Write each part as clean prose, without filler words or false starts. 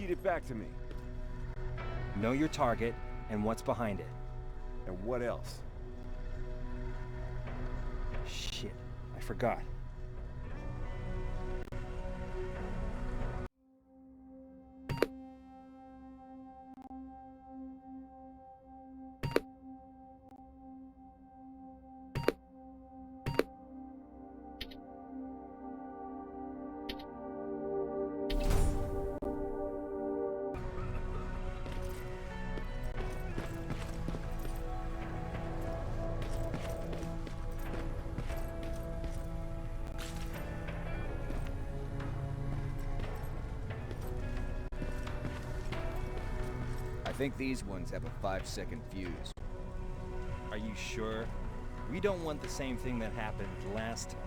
Repeat it back to me. Know your target and what's behind it. And what else? Shit, I forgot. I think these ones have a 5-second fuse. Are you sure? We don't want the same thing that happened last time.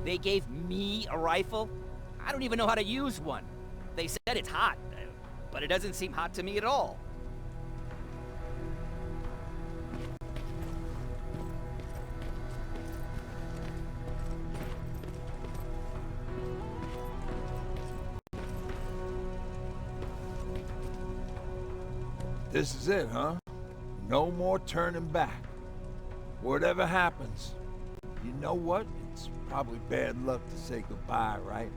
They gave me a rifle? I don't even know how to use one. They said it's hot, but it doesn't seem hot to me at all. This is it, huh? No more turning back. Whatever happens, you know what? It's probably bad luck to say goodbye, right?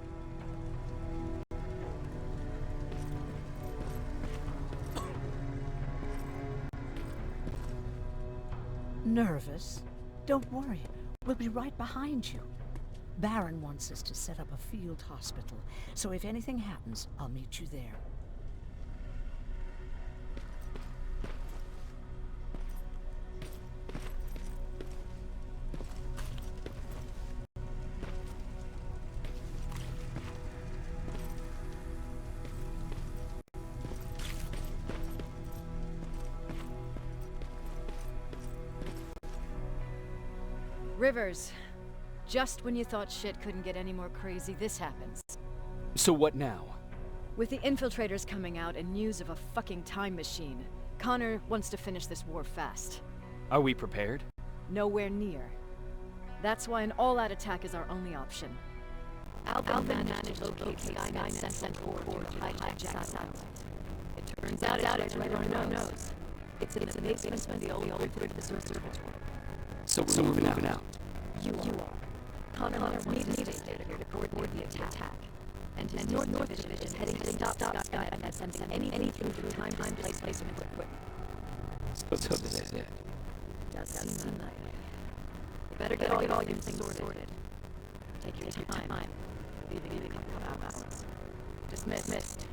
Nervous? Don't worry. We'll be right behind you. Baron wants us to set up a field hospital, so if anything happens, I'll meet you there. Rivers, just when you thought shit couldn't get any more crazy, this happens. So what now? With the infiltrators coming out and news of a fucking time machine, Connor wants to finish this war fast. Are we prepared? Nowhere near. That's why an all-out attack is our only option. Alvin managed to locate Skynet sent forward to hijack satellite. It turns out it's right on our nose. It's in the basement of the old Woodford Observatory. So we're moving out. You are. Connor wants me to stay here to coordinate the attack. And his North Division is heading to stop Skynet and sending anything through time displacement quick. So this is it. Does seem like it. You better get all your things sorted. Take your time. Leaving in a couple of hours. Dismissed.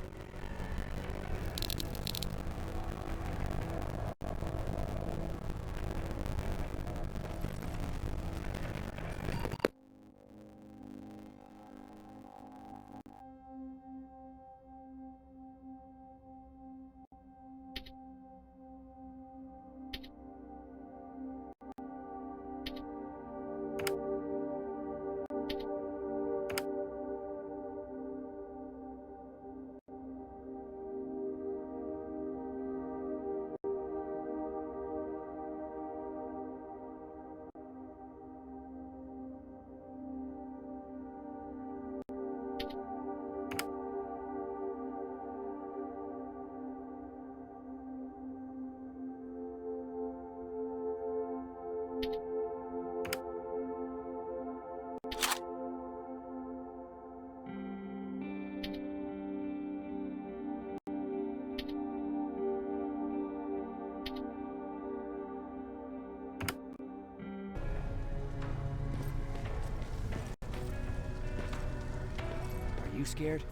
You scared?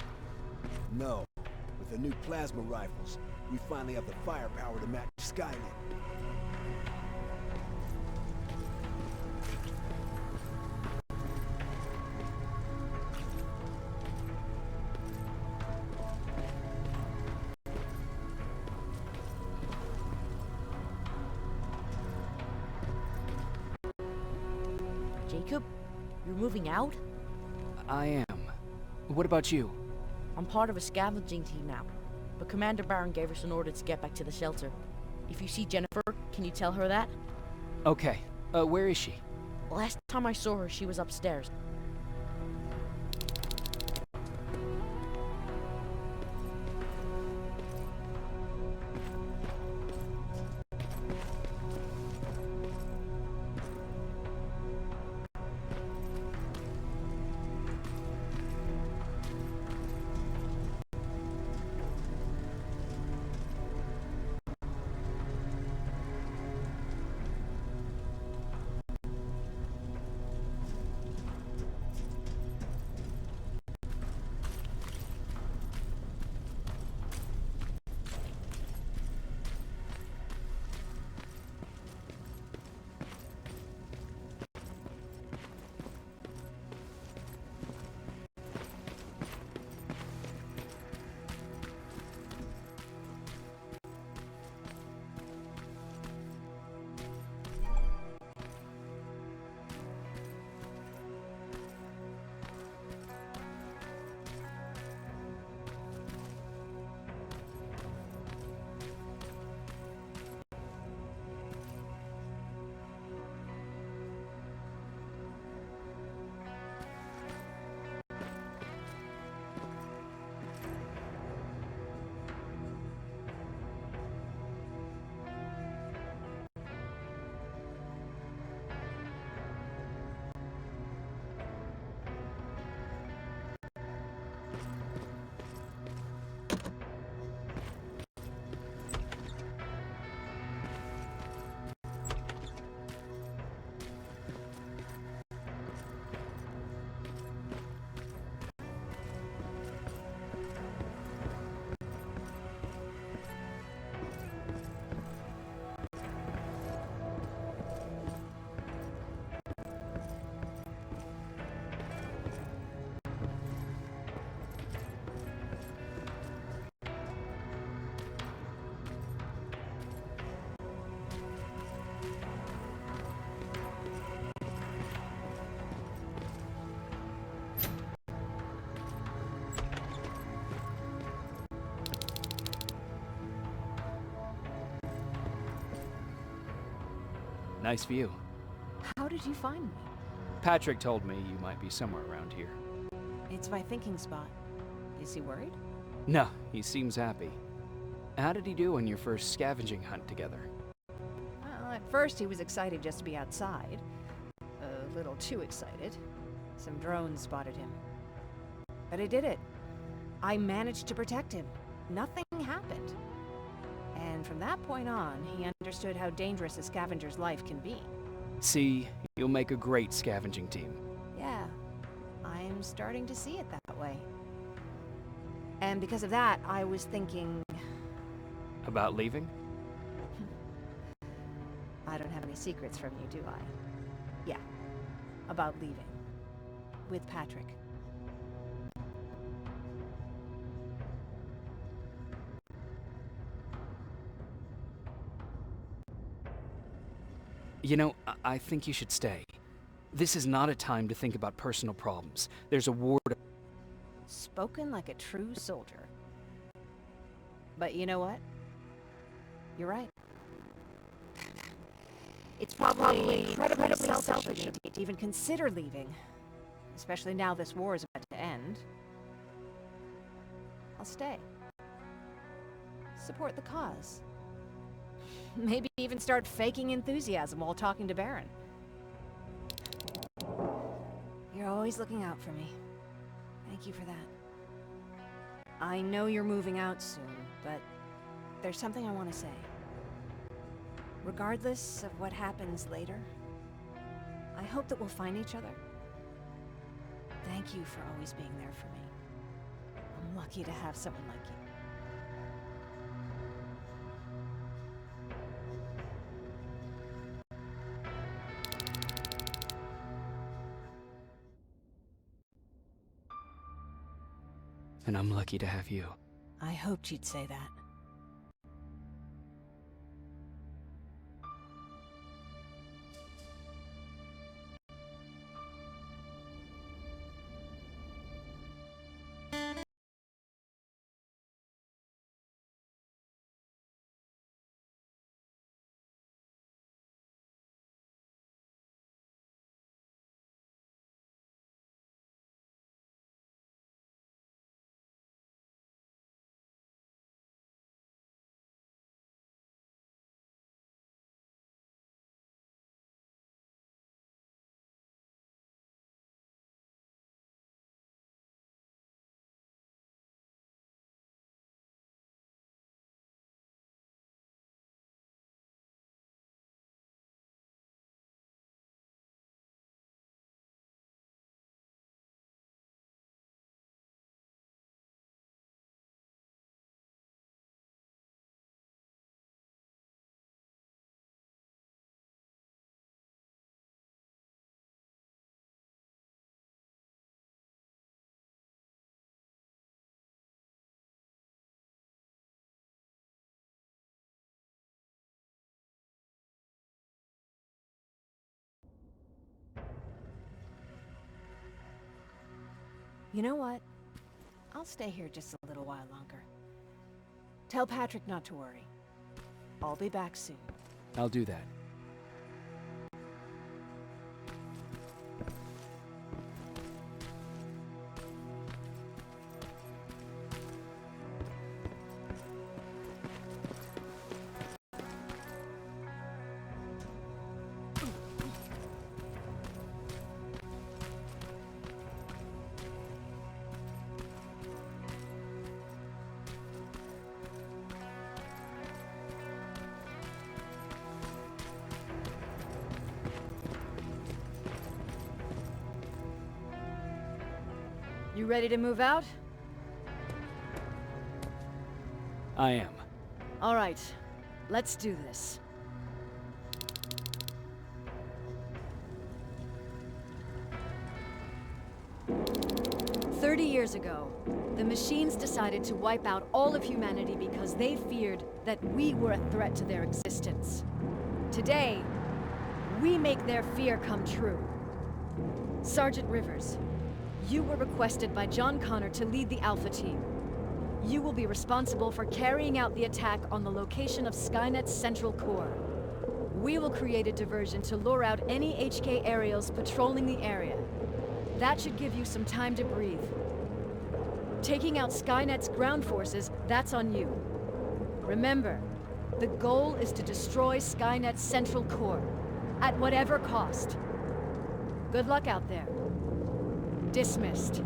No. With the new plasma rifles, we finally have the firepower to match Skynet. Jacob, you're moving out? I am. What about you? I'm part of a scavenging team now, but Commander Baron gave us an order to get back to the shelter. If you see Jennifer, can you tell her that? Okay. Where is she? Last time I saw her, she was upstairs. Nice view. How did you find me? Patrick told me you might be somewhere around here. It's my thinking spot. Is he worried? No, he seems happy. How did he do on your first scavenging hunt together? Well, at first he was excited just to be outside. A little too excited. Some drones spotted him. But I did it. I managed to protect him. Nothing happened. And from that point on, he understood how dangerous a scavenger's life can be. See, you'll make a great scavenging team. Yeah, I'm starting to see it that way. And because of that, I was thinking... About leaving? I don't have any secrets from you, do I? Yeah, about leaving. With Patrick. You know, I think you should stay. This is not a time to think about personal problems. There's a war to... Spoken like a true soldier. But you know what? You're right. It's probably incredibly selfish of me to even consider leaving. Especially now this war is about to end. I'll stay. Support the cause. Maybe even start faking enthusiasm while talking to Baron. You're always looking out for me. Thank you for that. I know you're moving out soon, but there's something I want to say. Regardless of what happens later, I hope that we'll find each other. Thank you for always being there for me. I'm lucky to have someone like you. And I'm lucky to have you. I hoped you'd say that. You know what? I'll stay here just a little while longer. Tell Patrick not to worry. I'll be back soon. I'll do that. You ready to move out? I am. All right, let's do this. Years ago, the machines decided to wipe out all of humanity because they feared that we were a threat to their existence. Today, we make their fear come true. Sergeant Rivers, you were requested by John Connor to lead the Alpha team. You will be responsible for carrying out the attack on the location of Skynet's central core. We will create a diversion to lure out any HK aerials patrolling the area. That should give you some time to breathe. Taking out Skynet's ground forces, that's on you. Remember, the goal is to destroy Skynet's central core, at whatever cost. Good luck out there. Dismissed.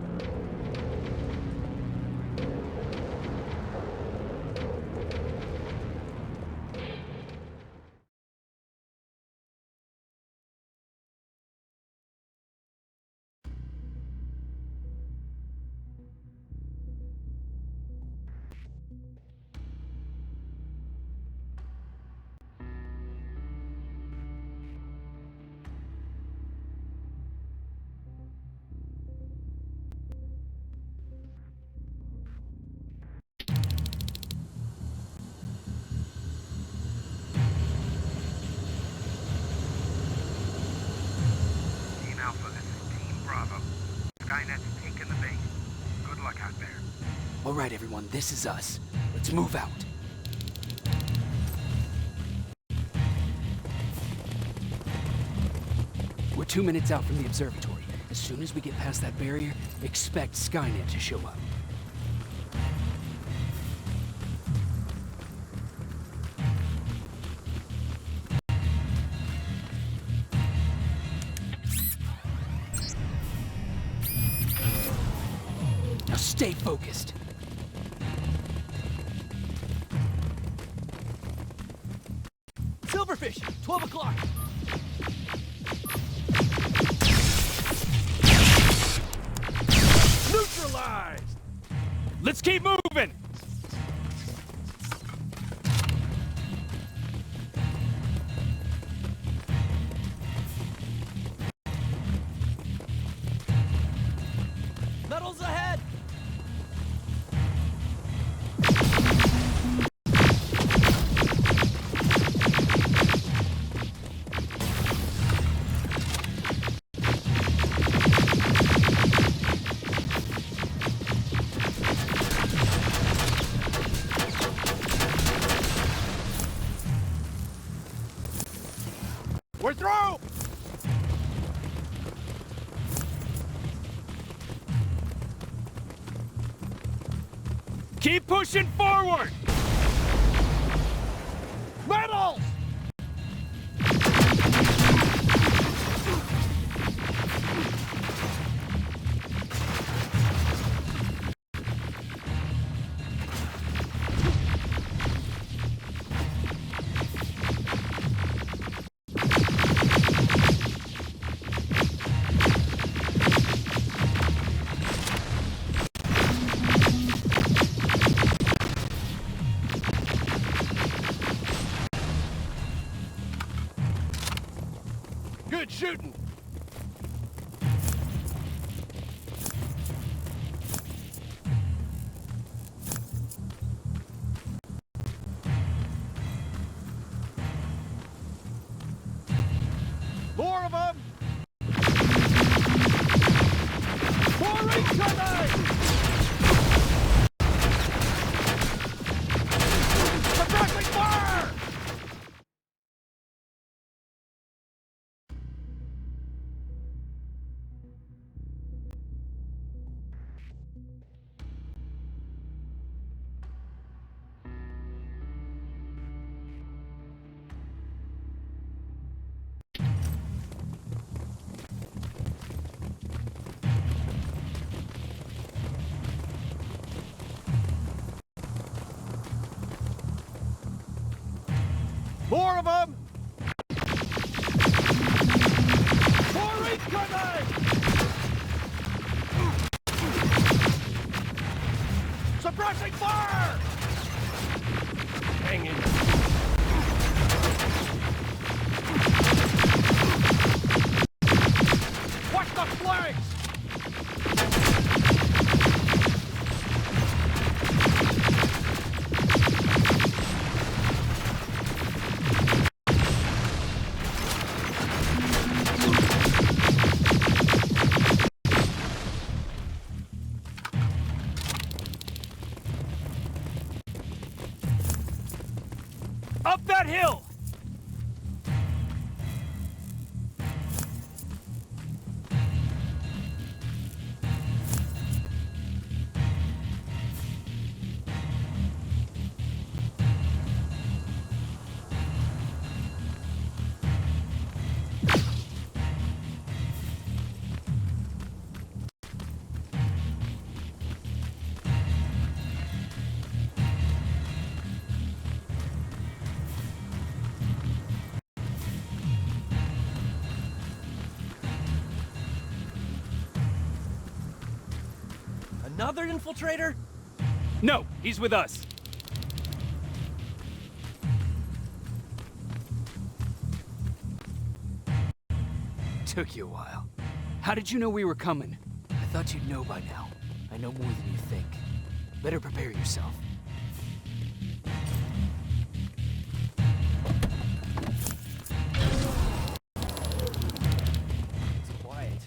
All right, everyone, this is us. Let's move out. We're 2 minutes out from the observatory. As soon as we get past that barrier, expect Skynet to show up. Now stay focused. Silverfish, 12 o'clock. Neutralized! Let's keep moving! Metals ahead! We're through! Keep pushing forward! Metals! Good shooting! More of them! More incoming! more of them! More incoming! Suppressing fire! Hang in. Watch the flanks! Up that hill! Another infiltrator? No, he's with us. Took you a while. How did you know we were coming? I thought you'd know by now. I know more than you think. Better prepare yourself. It's quiet.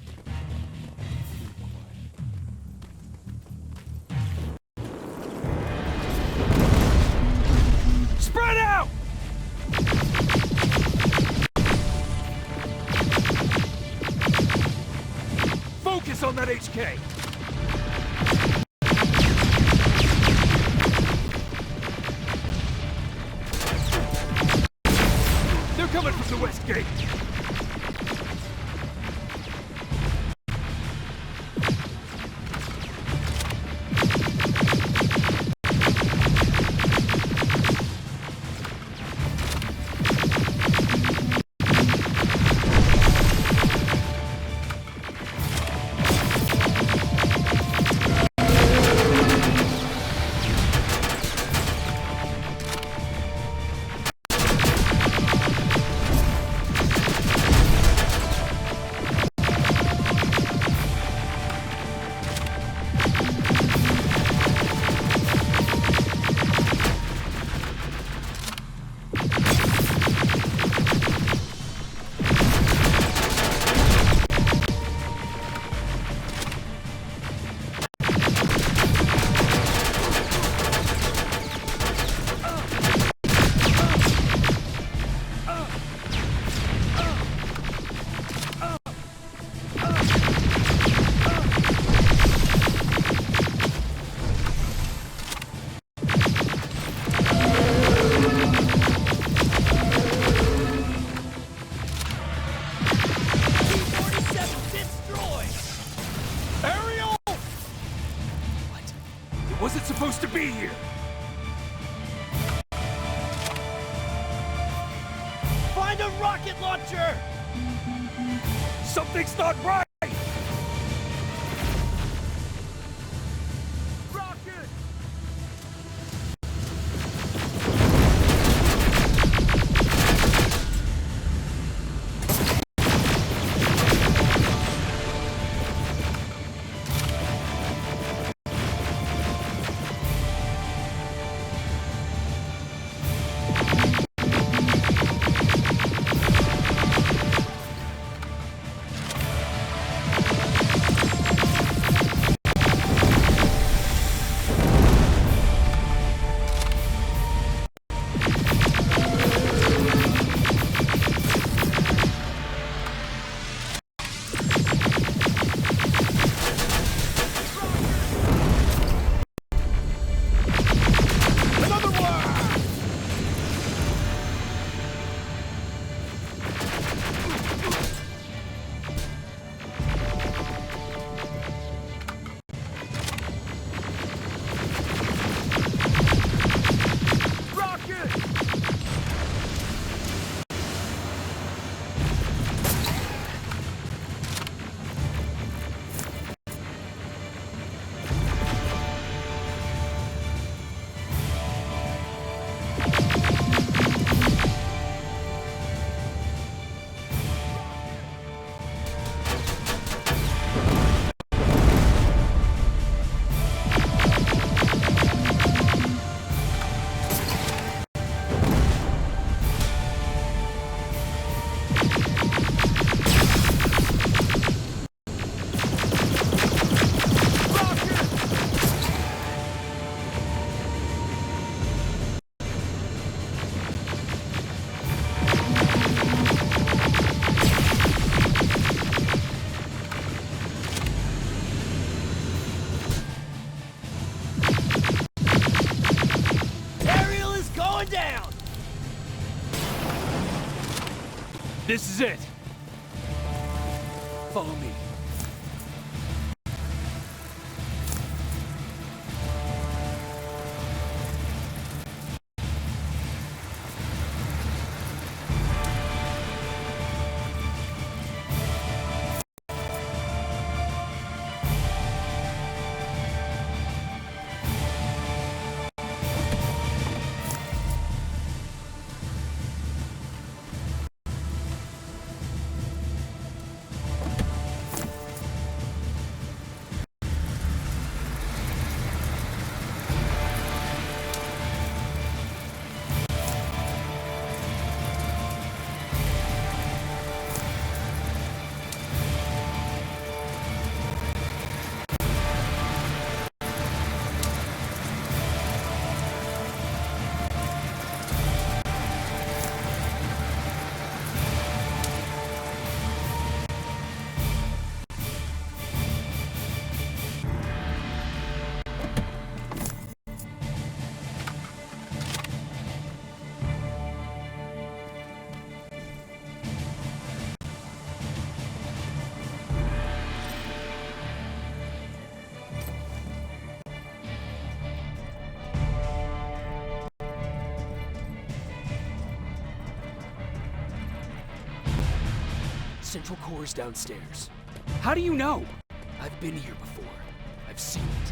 Spread out! Focus on that HK! They're coming from the west gate! Wasn't supposed to be here! Find a rocket launcher! Something's not right! Rocket! This is it. Follow me. Central Core's downstairs. How do you know? I've been here before. I've seen it.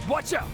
Watch out!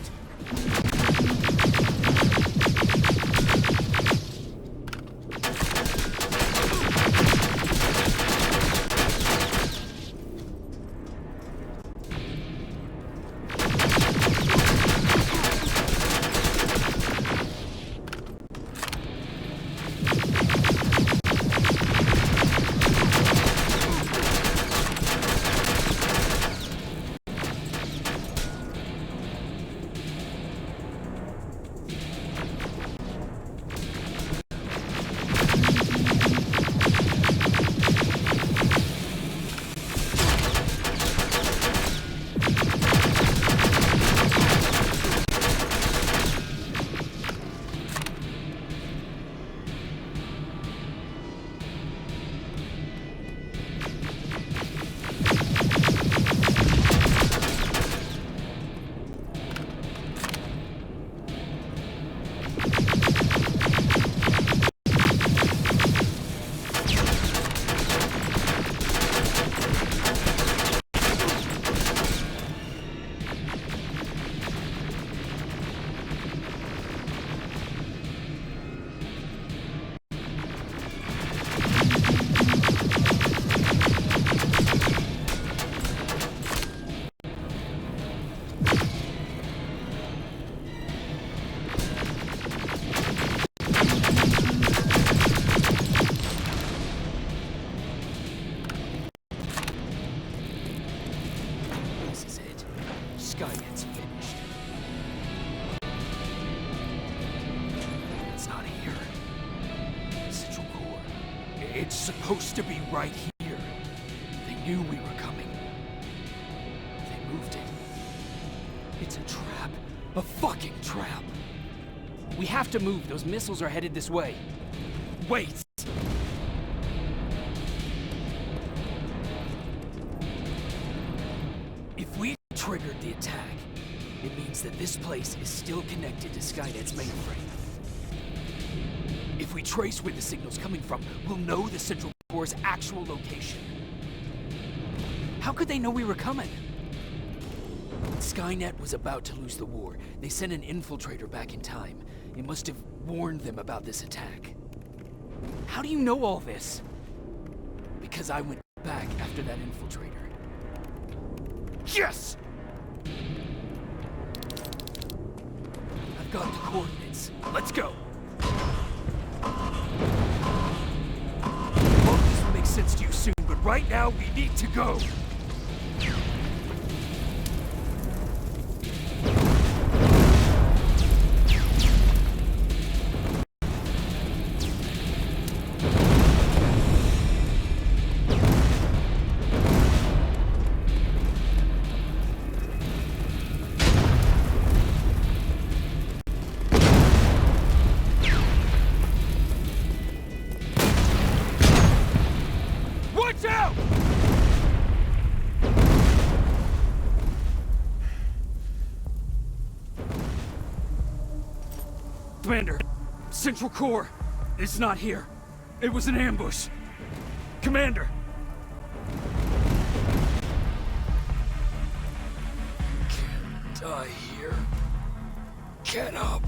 Skynet's finished. It's not here. Central Core. It's supposed to be right here. They knew we were coming. They moved it. It's a trap. A fucking trap. We have to move. Those missiles are headed this way. Wait! If we triggered the attack, it means that this place is still connected to Skynet's mainframe. If we trace where the signal's coming from, we'll know the Central Core's actual location. How could they know we were coming? Skynet was about to lose the war. They sent an infiltrator back in time. It must have warned them about this attack. How do you know all this? Because I went back after that infiltrator. Yes! I've got the coordinates. Let's go! All this will make sense to you soon, but right now we need to go! Central Core! It's not here. It was an ambush. Commander! Can't die here. Get up!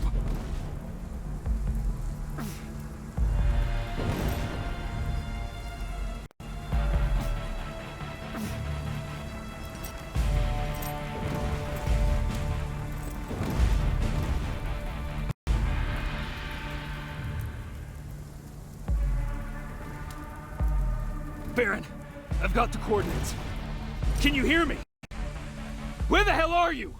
Baron, I've got the coordinates. Can you hear me? Where the hell are you?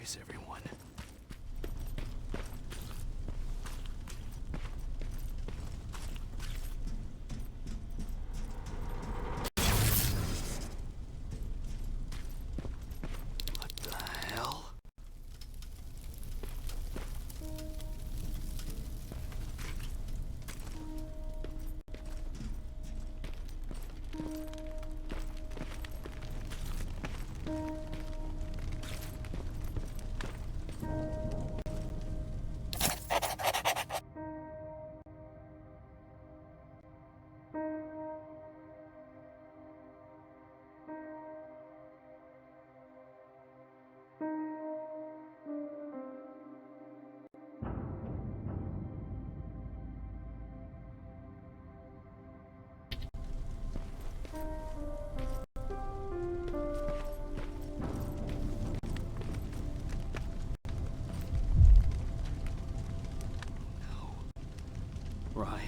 Where's everyone? What the hell? Ryan.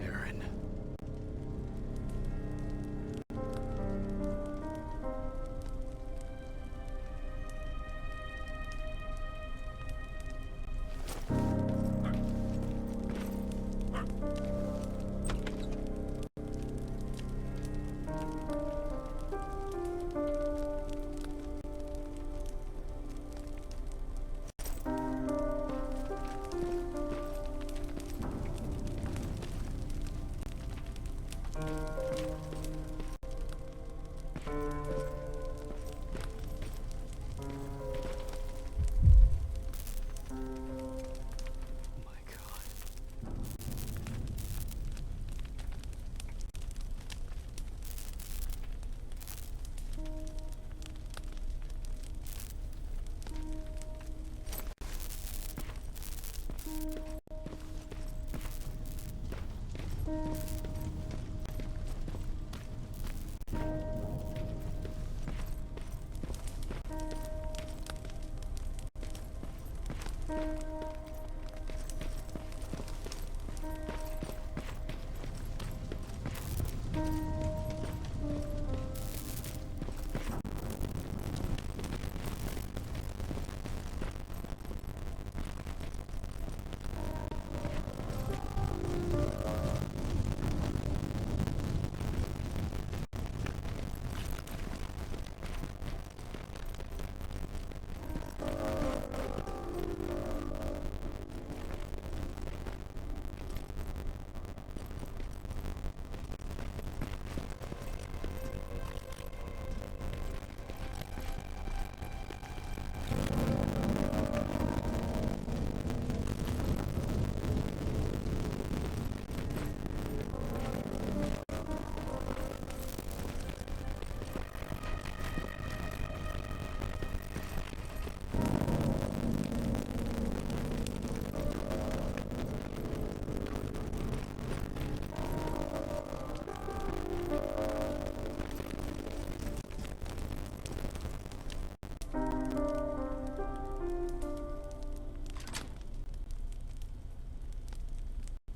Aaron.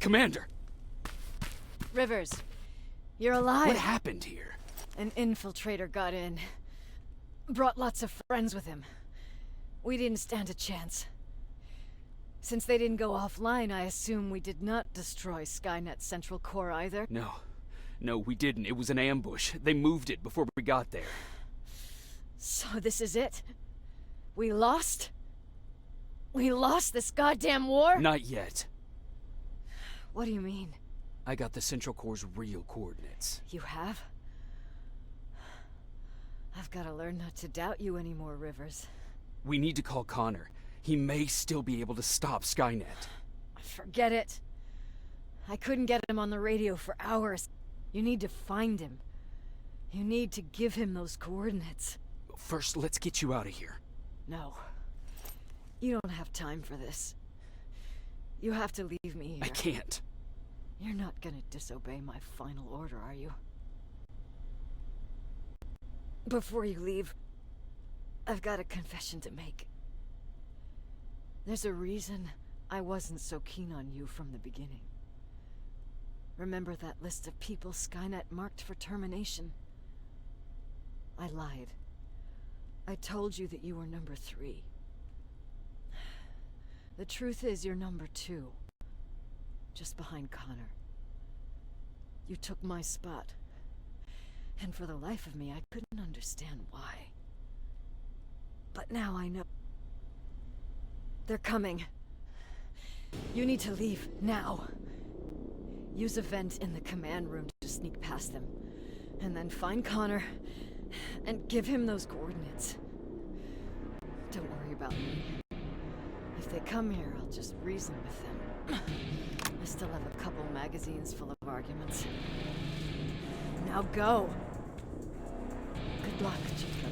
Commander! Rivers, you're alive. What happened here? An infiltrator got in. Brought lots of friends with him. We didn't stand a chance. Since they didn't go offline, I assume we did not destroy Skynet's central core either. No, we didn't. It was an ambush. They moved it before we got there. So this is it? We lost? We lost this goddamn war? Not yet. What do you mean? I got the central core's real coordinates. You have? I've got to learn not to doubt you anymore, Rivers. We need to call Connor. He may still be able to stop Skynet. Forget it. I couldn't get him on the radio for hours. You need to find him. You need to give him those coordinates. First, let's get you out of here. No. You don't have time for this. You have to leave me here. I can't. You're not gonna disobey my final order, are you? Before you leave, I've got a confession to make. There's a reason I wasn't so keen on you from the beginning. Remember that list of people Skynet marked for termination? I lied. I told you that you were number 3. The truth is you're number 2. Just behind Connor. You took my spot. And for the life of me, I couldn't understand why. But now I know. They're coming. You need to leave, now. Use a vent in the command room to sneak past them. And then find Connor, and give him those coordinates. Don't worry about me. If they come here, I'll just reason with them. I still have a couple magazines full of arguments. Now go! Good luck, Jacob.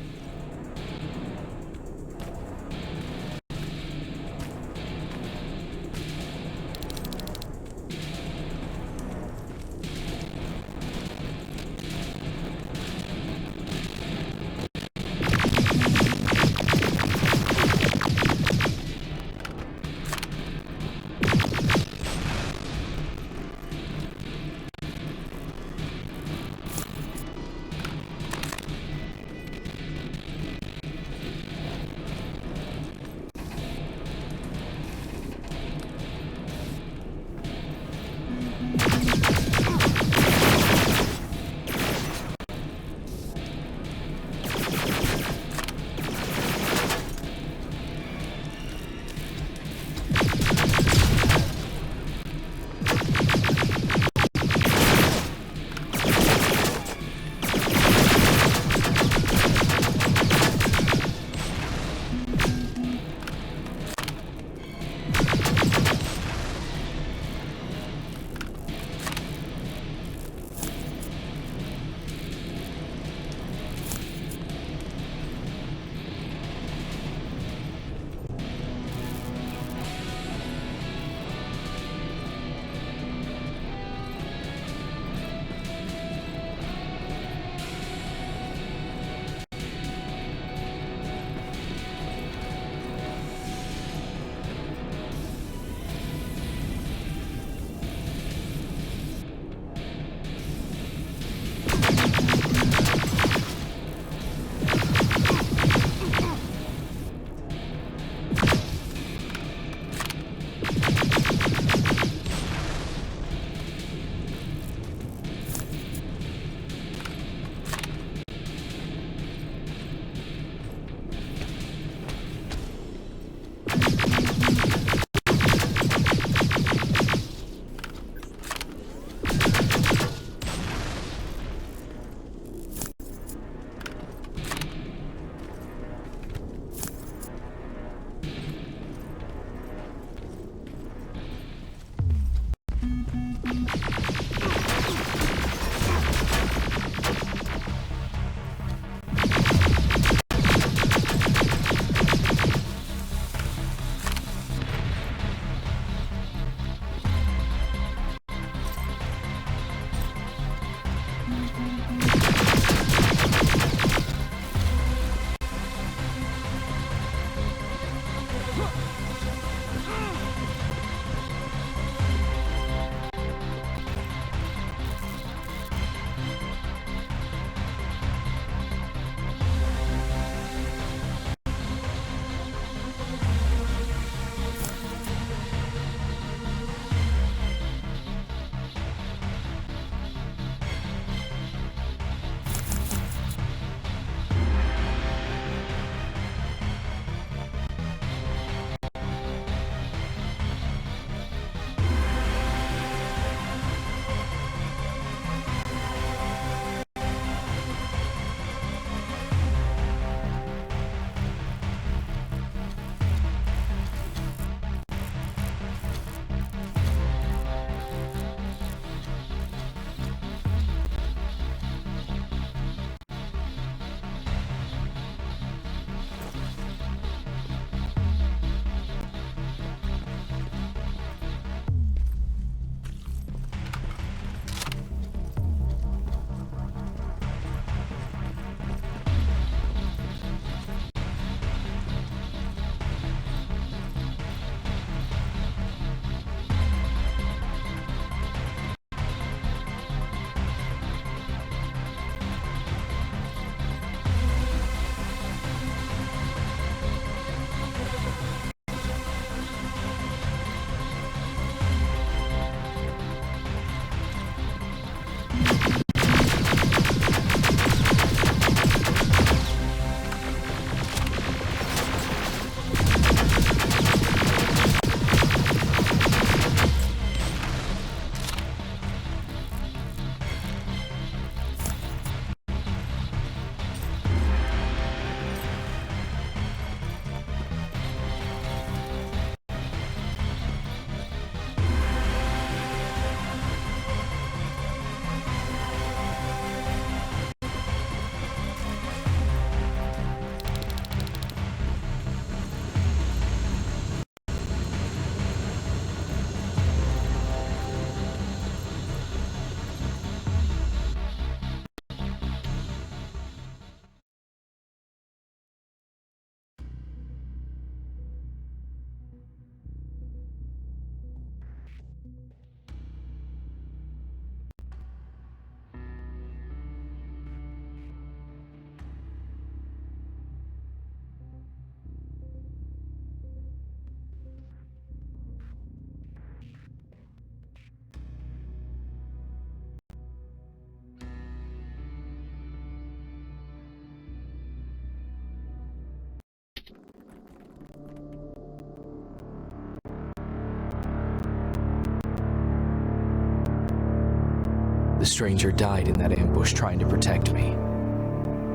The stranger died in that ambush trying to protect me.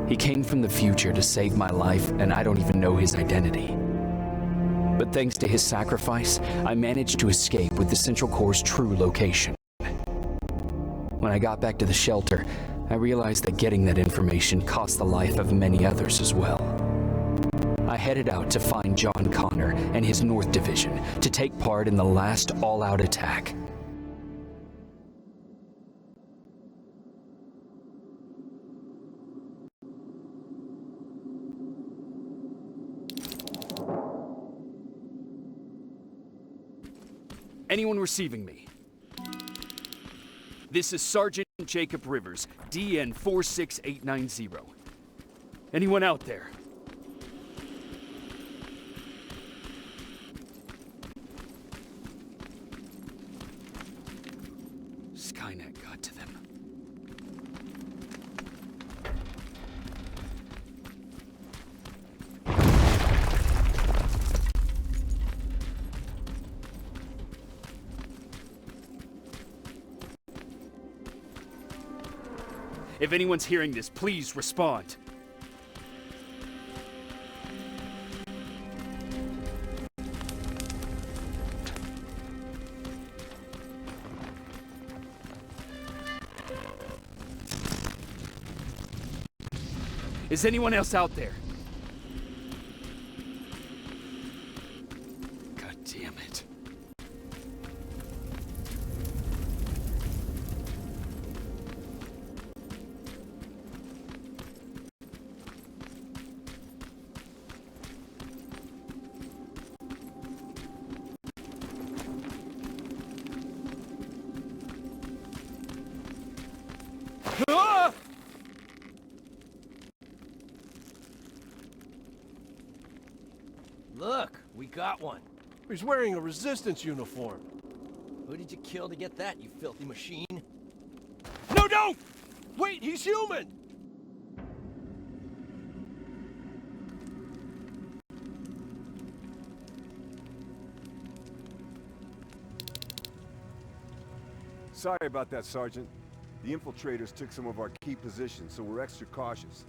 He came from the future to save my life, and I don't even know his identity. But thanks to his sacrifice, I managed to escape with the Central Core's true location. When I got back to the shelter, I realized that getting that information cost the life of many others as well. I headed out to find John Connor and his North Division to take part in the last all-out attack. Anyone receiving me? This is Sergeant Jейкоб Риверс, DN 46890. Anyone out there? Skynet got to them. If anyone's hearing this, please respond. Is anyone else out there? God damn it. Look, we got one. He's wearing a resistance uniform. Who did you kill to get that, you filthy machine? No, don't! Wait, he's human! Sorry about that, Sergeant. The infiltrators took some of our key positions, so we're extra cautious.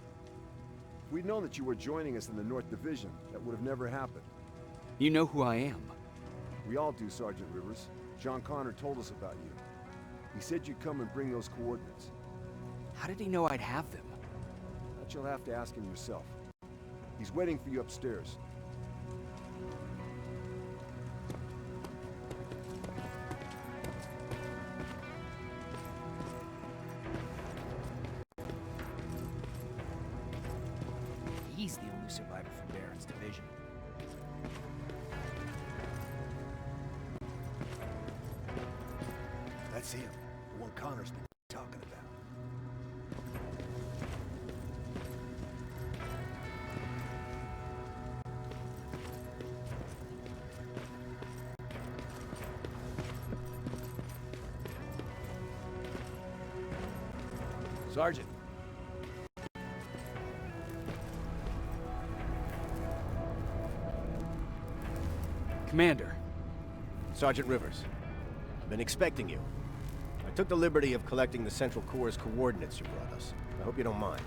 If we'd known that you were joining us in the North Division, that would have never happened. You know who I am. We all do, Sergeant Rivers. John Connor told us about you. He said you'd come and bring those coordinates. How did he know I'd have them? That you'll have to ask him yourself. He's waiting for you upstairs. He's the only survivor from Barrett's division. That's him, the one Connor's been talking about. Sergeant. Commander. Sergeant Rivers. I've been expecting you. I took the liberty of collecting the Central Core's coordinates you brought us. I hope you don't mind.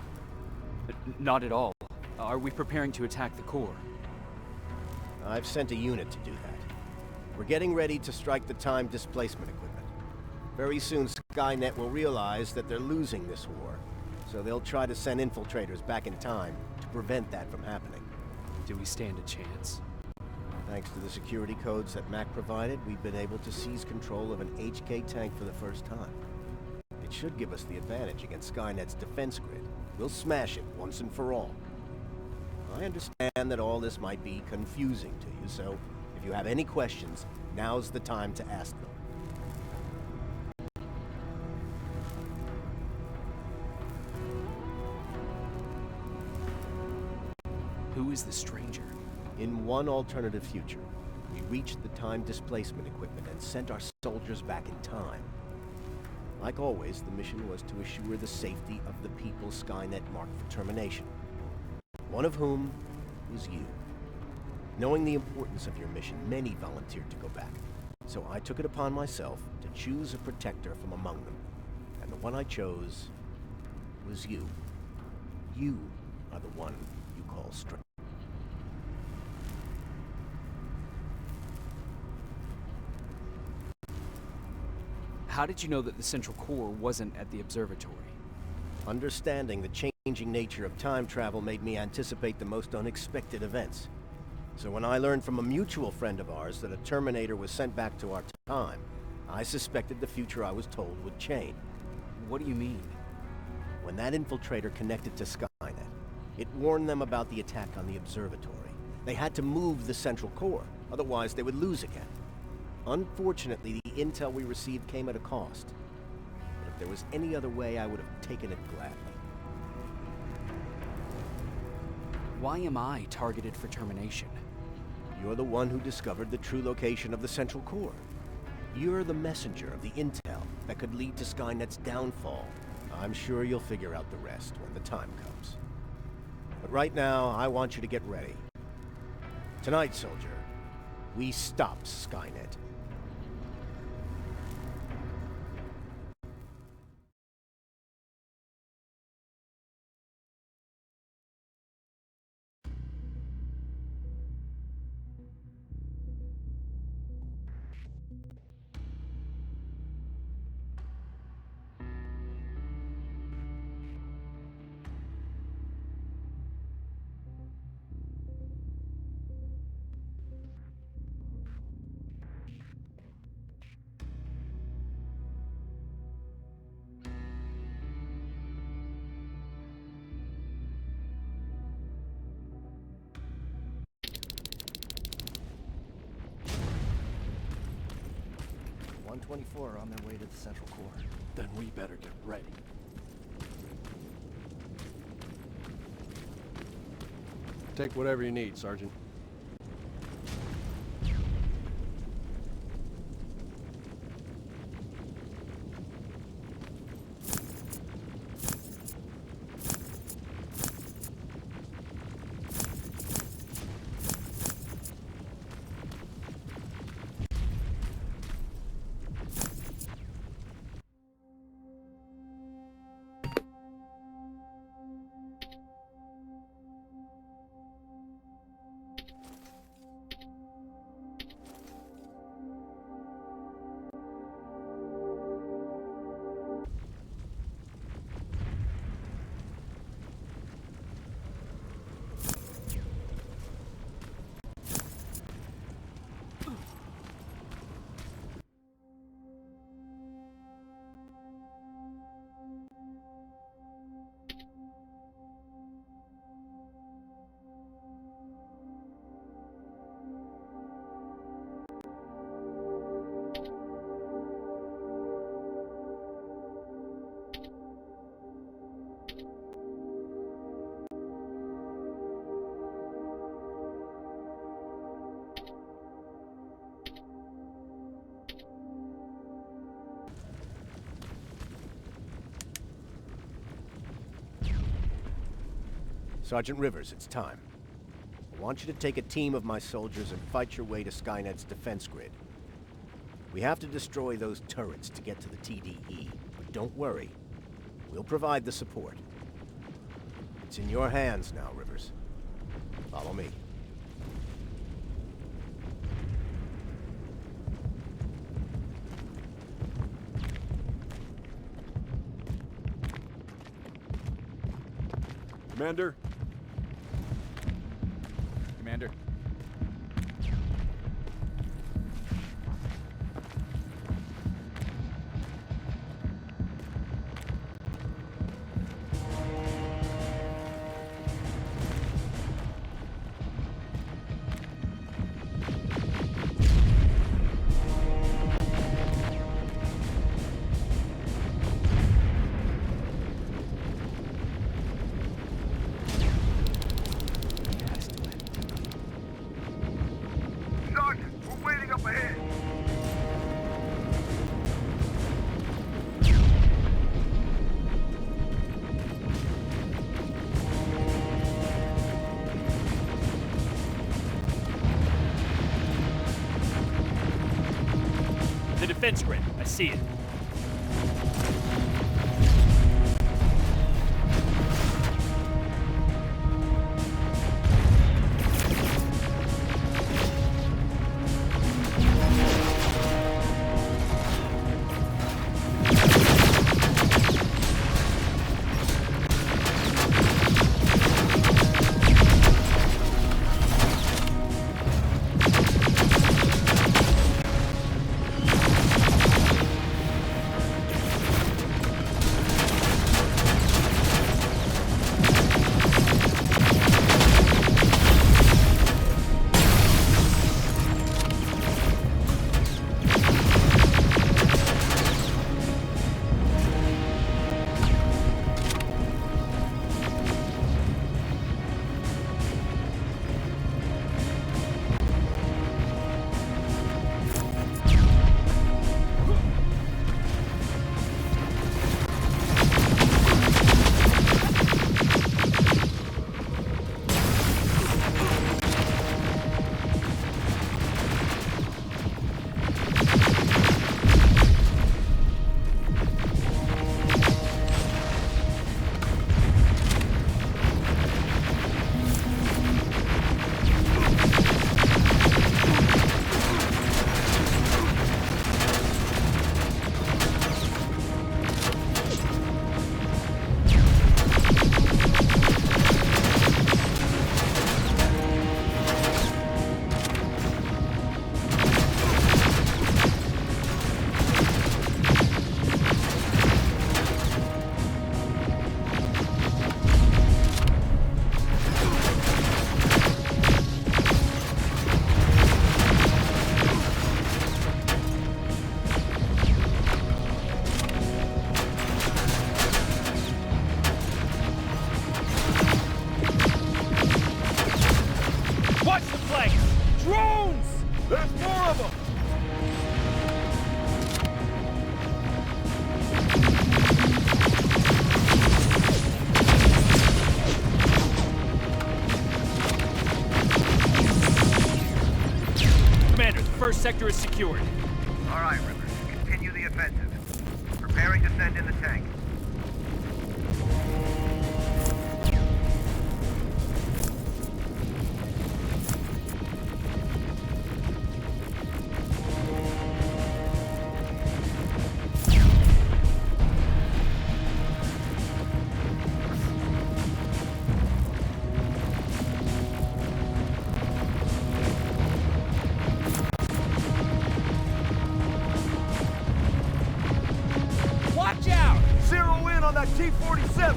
Not at all. Are we preparing to attack the core? I've sent a unit to do that. We're getting ready to strike the time displacement equipment. Very soon, Skynet will realize that they're losing this war, so they'll try to send infiltrators back in time to prevent that from happening. Do we stand a chance? Thanks to the security codes that Mac provided, we've been able to seize control of an HK tank for the first time. It should give us the advantage against Skynet's defense grid. We'll smash it once and for all. I understand that all this might be confusing to you, so if you have any questions, now's the time to ask them. Who is the stranger? In one alternative future, we reached the time displacement equipment and sent our soldiers back in time. Like always, the mission was to assure the safety of the people Skynet marked for termination. One of whom was you. Knowing the importance of your mission, many volunteered to go back. So I took it upon myself to choose a protector from among them. And the one I chose was you. You are the one you call strange. How did you know that the central core wasn't at the observatory? Understanding the changing nature of time travel made me anticipate the most unexpected events. So when I learned from a mutual friend of ours that a Terminator was sent back to our time, I suspected the future I was told would change. What do you mean? When that infiltrator connected to Skynet, it warned them about the attack on the observatory. They had to move the central core, otherwise they would lose again. Unfortunately, the intel we received came at a cost. But if there was any other way, I would have taken it gladly. Why am I targeted for termination? You're the one who discovered the true location of the central core. You're the messenger of the intel that could lead to Skynet's downfall. I'm sure you'll figure out the rest when the time comes. But right now, I want you to get ready. Tonight, soldier, we stop Skynet. Are on their way to the central core. Then we better get ready. Take whatever you need, Sergeant. Sergeant Rivers, it's time. I want you to take a team of my soldiers and fight your way to Skynet's defense grid. We have to destroy those turrets to get to the TDE, but don't worry. We'll provide the support. It's in your hands now, Rivers. Follow me. Commander? Commander. The defense grid. I see it. sector is secured. All right, Rivers. Continue the offensive. Preparing to send in the tank. Watch out! Zero in on that T-47!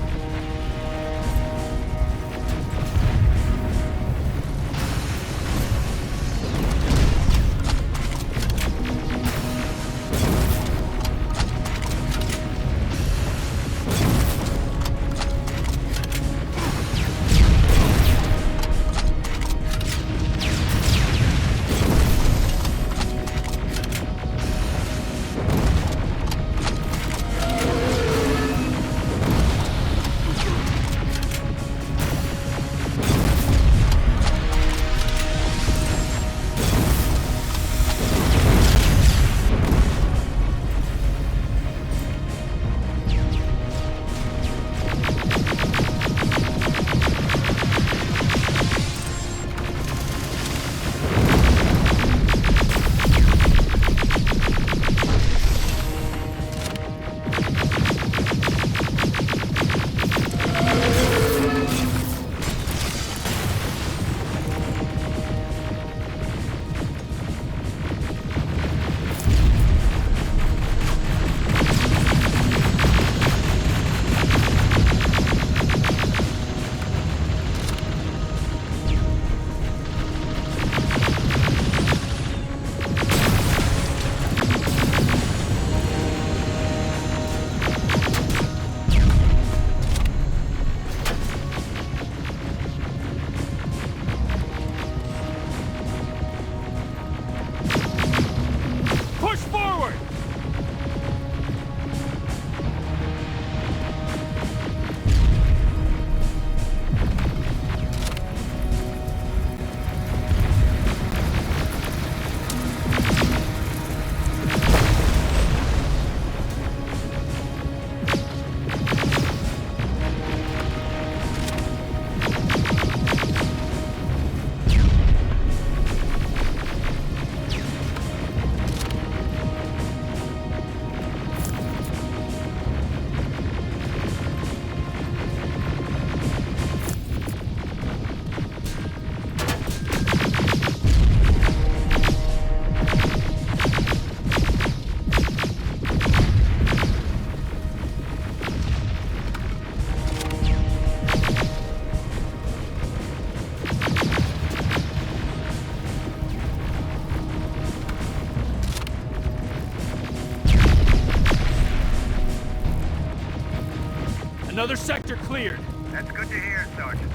Another sector cleared. That's good to hear, Sergeant.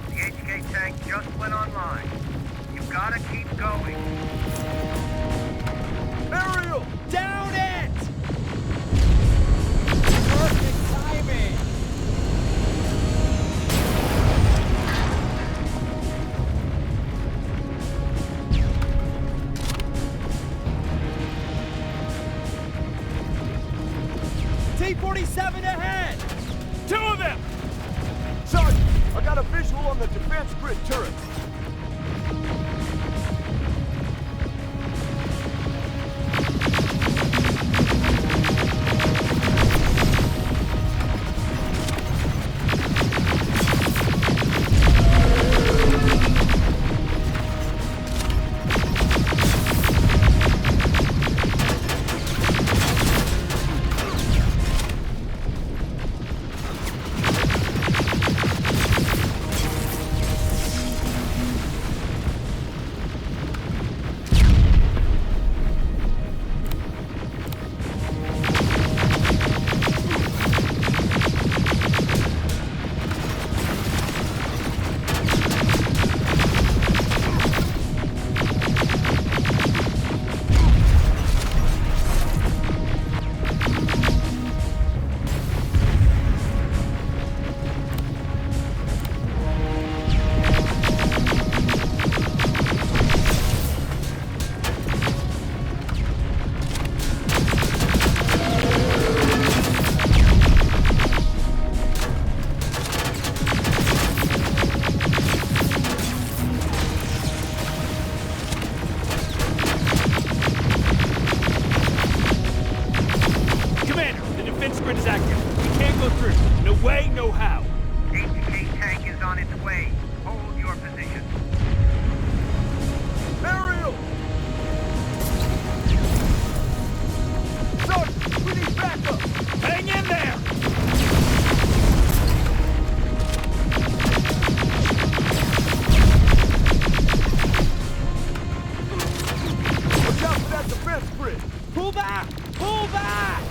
The HK tank just went online. You've gotta keep going. Aerial! Down it! Perfect timing! T-47 ahead! Two of them! Sergeant, I got a visual on the defense grid turret. Pull back!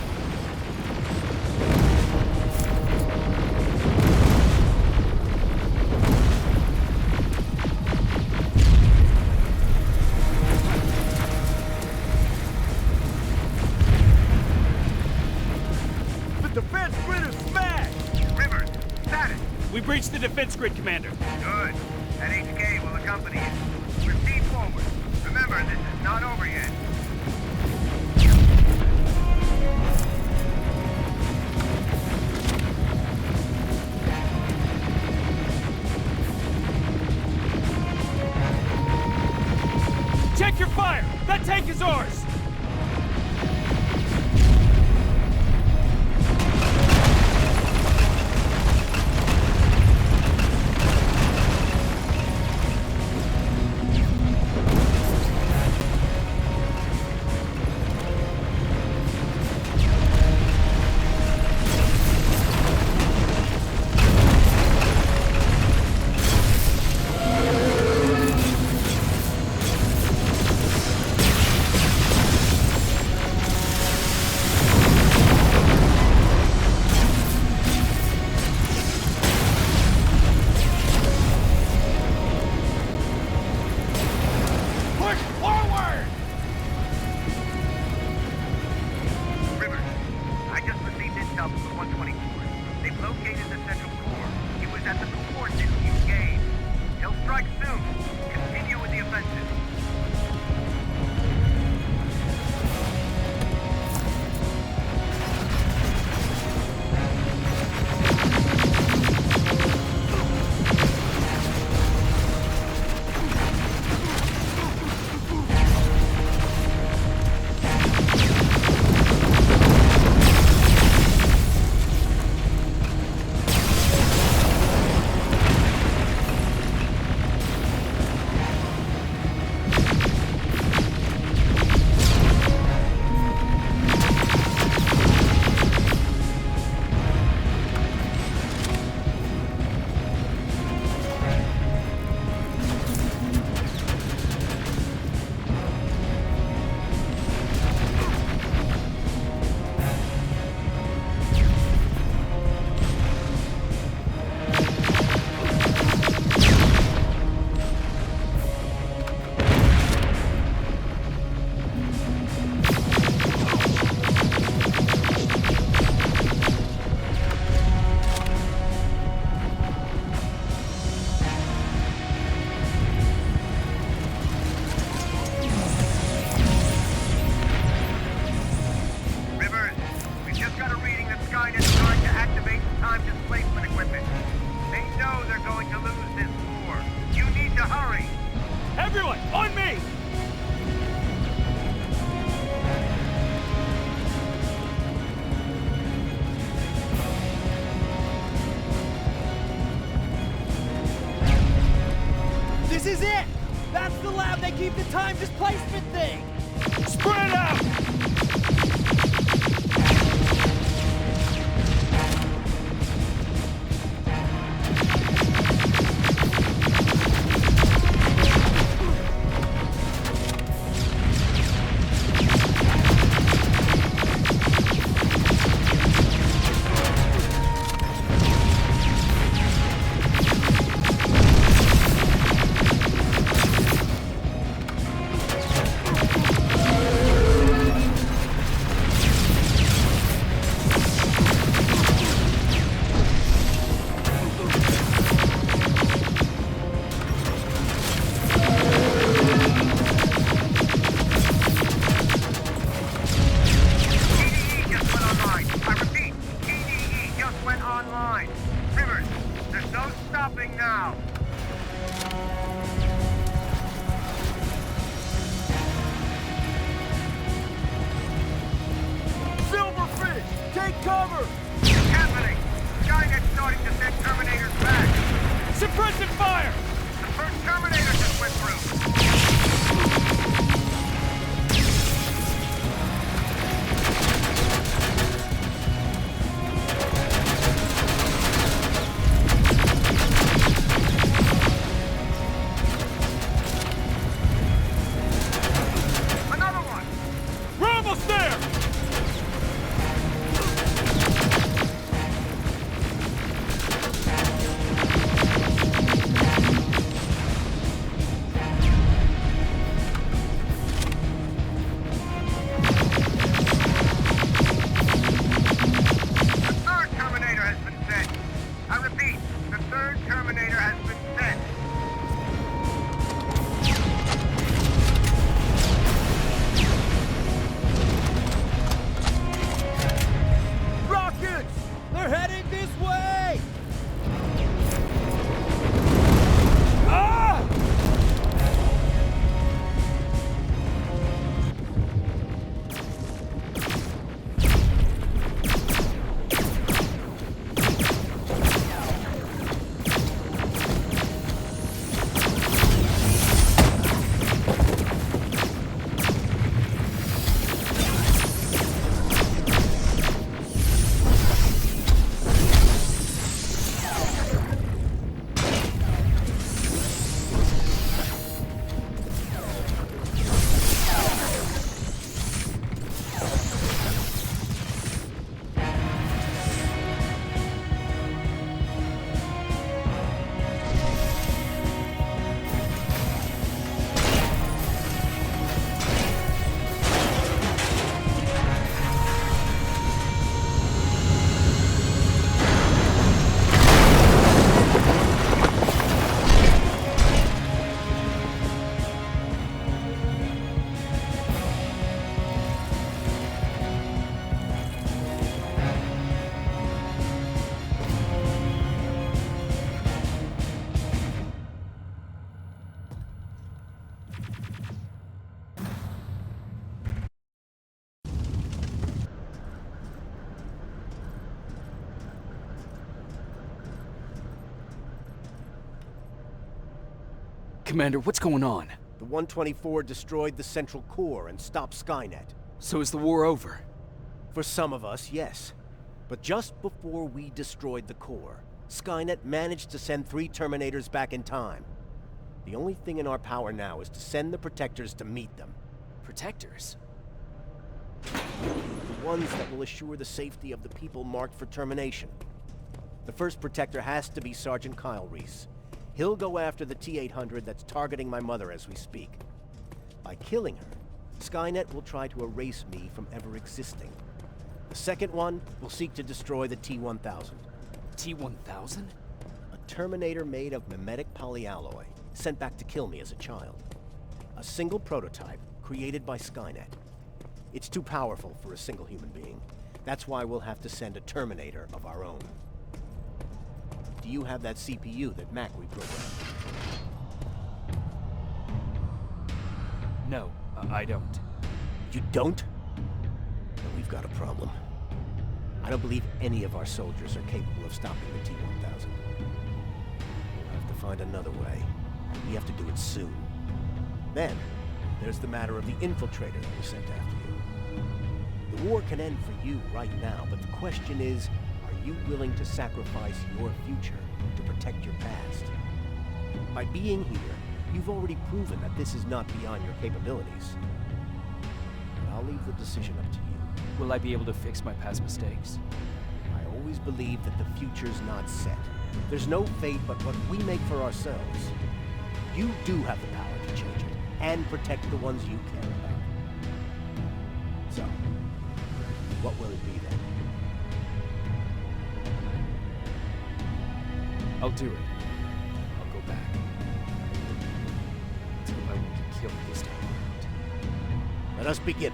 The defense grid is smashed! Rivers, status. We breached the defense grid, Commander. Good. That HK will accompany you. Proceed forward. Remember, this is not over yet. Check your fire! That tank is ours! This is it! That's the lab they keep the time displacement thing! Spread out! Cover! What's happening? Skynet's starting to send Terminators back. Suppressive fire! The first Terminator just went through. We're almost there! Commander, what's going on? The 124 destroyed the central core and stopped Skynet. So is the war over? For some of us, yes. But just before we destroyed the core, Skynet managed to send 3 Terminators back in time. The only thing in our power now is to send the Protectors to meet them. Protectors? The ones that will assure the safety of the people marked for termination. The first Protector has to be Sergeant Kyle Reese. He'll go after the T-800 that's targeting my mother as we speak. By killing her, Skynet will try to erase me from ever existing. The second one will seek to destroy the T-1000. T-1000? A Terminator made of mimetic polyalloy, sent back to kill me as a child. A single prototype created by Skynet. It's too powerful for a single human being. That's why we'll have to send a Terminator of our own. Do you have that CPU that Mac reprogrammed? No, I don't. You don't? Then we've got a problem. I don't believe any of our soldiers are capable of stopping the T-1000. We'll have to find another way. We have to do it soon. Then, there's the matter of the infiltrator that was sent after you. The war can end for you right now, but the question is, are you willing to sacrifice your future to protect your past? By being here, you've already proven that this is not beyond your capabilities. But I'll leave the decision up to you. Will I be able to fix my past mistakes? I always believe that the future's not set. There's no fate but what we make for ourselves. You do have the power to change it, and protect the ones you care about. So, what will it be then? I'll do it. I'll go back. Let's hope I won't get killed this time around. Let us begin.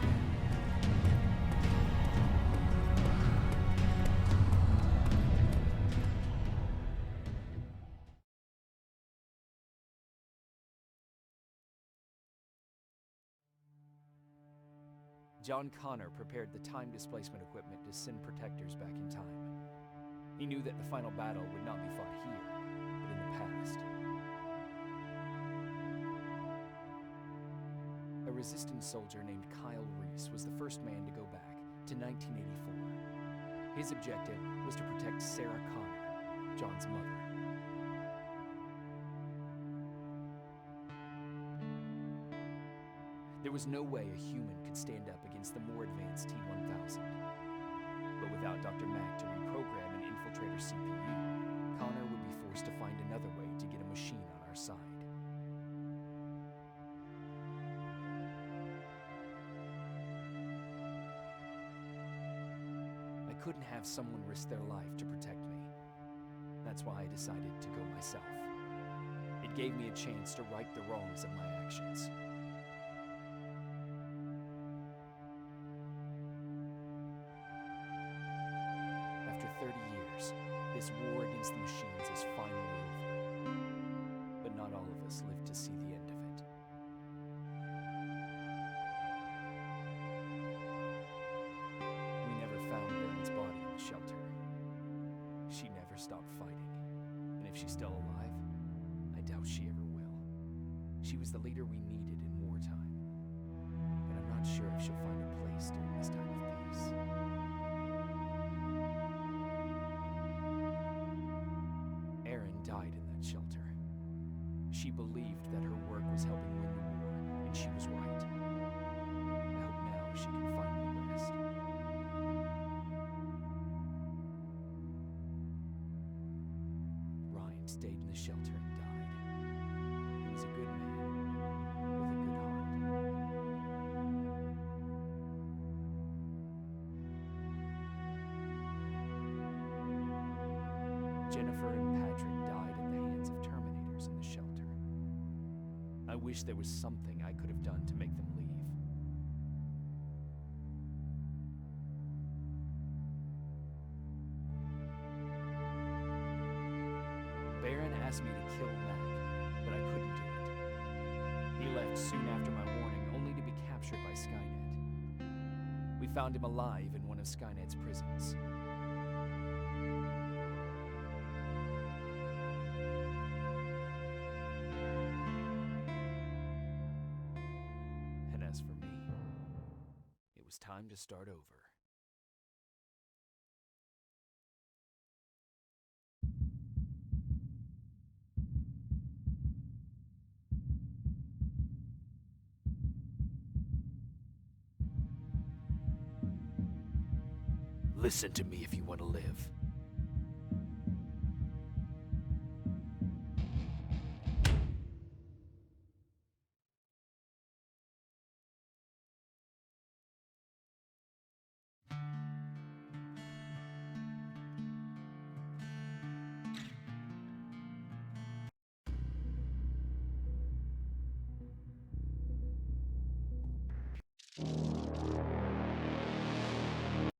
John Connor prepared the time displacement equipment to send Protectors back in time. He knew that the final battle would not be fought here, but in the past. A resistance soldier named Kyle Reese was the first man to go back to 1984. His objective was to protect Sarah Connor, John's mother. There was no way a human could stand up against the more advanced T-1000. But without Dr. Mack to reprogram an infiltrator CPU, Connor would be forced to find another way to get a machine on our side. I couldn't have someone risk their life to protect me. That's why I decided to go myself. It gave me a chance to right the wrongs of my actions. After 30 years, this war against the machines is finally over. But not all of us lived to see the end of it. We never found Baron's body in the shelter. She never stopped fighting. And if she's still alive, I doubt she ever will. She was the leader we needed in wartime. But I'm not sure if she'll find a place during this time of peace. Died in that shelter. She believed that her work was helping win the war, and she was right. I hope now she can finally rest. Ryan stayed in the shelter and died. He was a good man, with a good heart. Jennifer and Patrick died at the hands of Terminators in the shelter. I wish there was something I could have done to make them leave. Baron asked me to kill Mac, but I couldn't do it. He left soon after my warning, only to be captured by Skynet. We found him alive in one of Skynet's prisons. time to start over. Listen to me if you want to live.